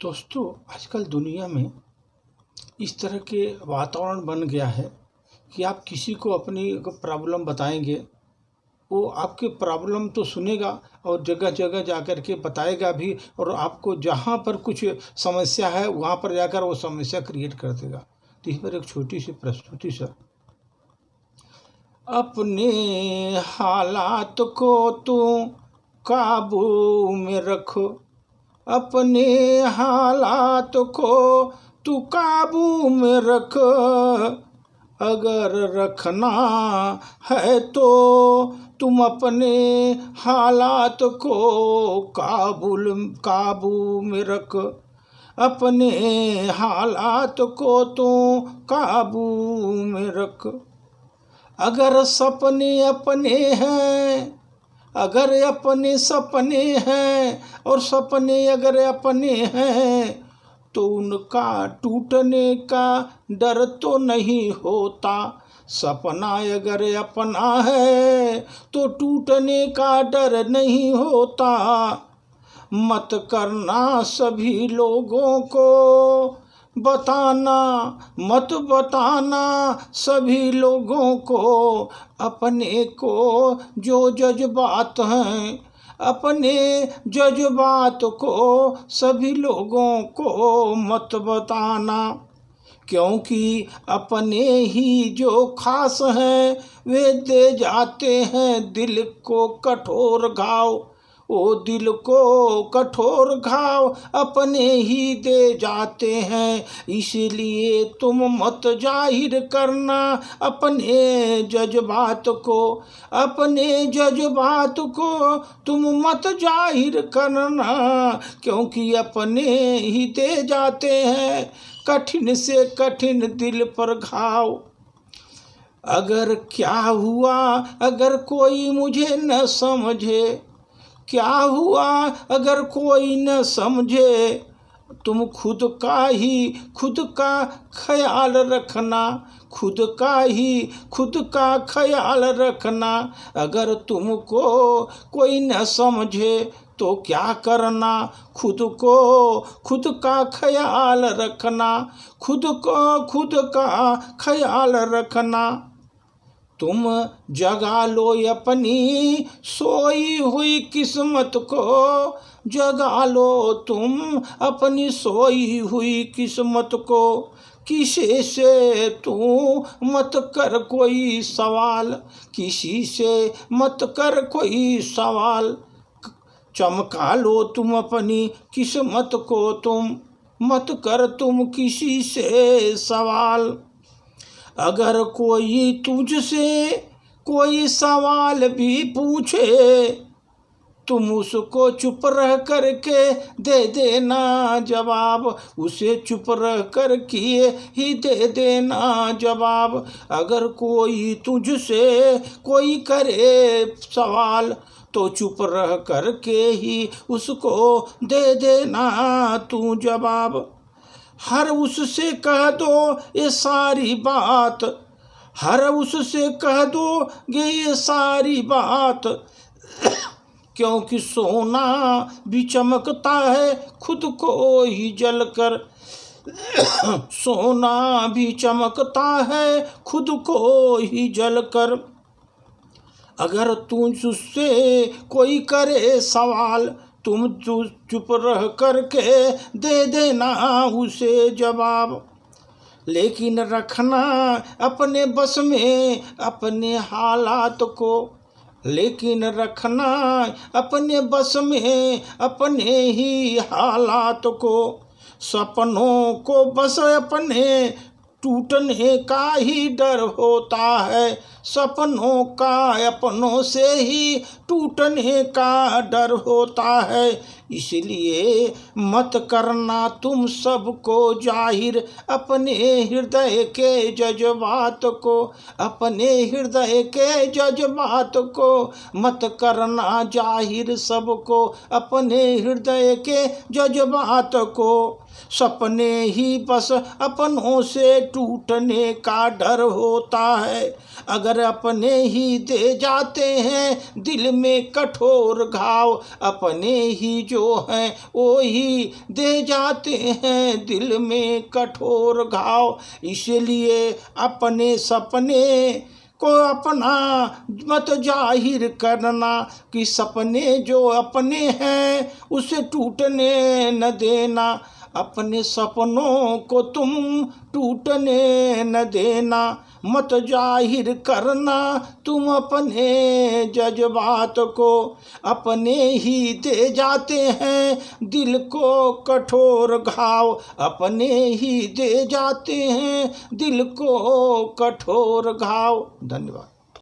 दोस्तों, आजकल दुनिया में इस तरह के वातावरण बन गया है कि आप किसी को अपनी प्रॉब्लम बताएँगे, वो आपकी प्रॉब्लम तो सुनेगा और जगह-जगह जाकर के बताएगा भी और आपको जहाँ पर कुछ समस्या है, वहाँ पर जाकर वो समस्या क्रिएट कर देगा। तो इस पर एक छोटी-सी प्रस्तुति सर। अपने हालात को तू काबू में रखो, अपने हालात को तू काबू में रख। अगर रखना है तो तुम अपने हालात को काबू में रख। अपने हालात को तू काबू में रख। अगर सपने अपने हैं, अगर अपने सपने हैं और सपने अगर अपने हैं तो उनका टूटने का डर तो नहीं होता। सपना अगर अपना है तो टूटने का डर नहीं होता। मत करना सभी लोगों को बताना, मत बताना सभी लोगों को अपने को जो जज्बात हैं, अपने जज्बात को सभी लोगों को मत बताना। क्योंकि अपने ही जो खास हैं वे दे जाते हैं दिल को कठोर घाव। ओ दिल को कठोर घाव अपने ही दे जाते हैं। इसलिए तुम मत जाहिर करना अपने जज्बात को, अपने जज्बात को तुम मत जाहिर करना। क्योंकि अपने ही दे जाते हैं कठिन से कठिन दिल पर घाव। अगर क्या हुआ अगर कोई मुझे न समझे, क्या हुआ अगर कोई न समझे, तुम खुद का ख्याल रखना, खुद का ख्याल रखना। अगर तुमको कोई न समझे तो क्या करना, खुद का ख्याल रखना, खुद का ख्याल रखना। तुम जगा लो अपनी सोई हुई किस्मत को, जगा लो तुम अपनी सोई हुई किस्मत को। किसी से तू मत कर कोई सवाल, किसी से मत कर कोई सवाल। चमका लो तुम अपनी किस्मत को, तुम मत कर तुम किसी से सवाल। अगर कोई तुझसे कोई सवाल भी पूछे, तुम उसको चुप रह करके दे देना जवाब, उसे चुप रह कर किए ही दे देना जवाब। अगर कोई तुझसे कोई करे सवाल तो चुप रह कर के ही उसको दे देना तू जवाब। हर उससे कह दो ये सारी बात, हर उससे कह दो ये सारी बात। क्योंकि सोना भी चमकता है खुद को ही जलकर, सोना भी चमकता है खुद को ही जलकर। अगर तुझसे कोई करे सवाल तुम चुप रह करके दे देना उसे जवाब। लेकिन रखना अपने बस में अपने हालात को, लेकिन रखना अपने बस में अपने ही हालात को। सपनों को बस अपने टूटने का ही डर होता है, सपनों का अपनों से ही टूटने का डर होता है। इसलिए मत करना तुम सबको जाहिर अपने हृदय के जज्बात को, अपने हृदय के जज्बात को मत करना जाहिर सबको अपने हृदय के जज्बात को। सपने ही बस अपनों से टूटने का डर होता है। अगर पर अपने ही दे जाते हैं दिल में कठोर घाव। अपने ही जो हैं वो ही दे जाते हैं दिल में कठोर घाव। इसलिए अपने सपने को अपना मत जाहिर करना कि सपने जो अपने हैं उसे टूटने न देना। अपने सपनों को तुम टूटने न देना, मत जाहिर करना तुम अपने जज्बात को। अपने ही दे जाते हैं दिल को कठोर घाव। अपने ही दे जाते हैं दिल को कठोर घाव। धन्यवाद।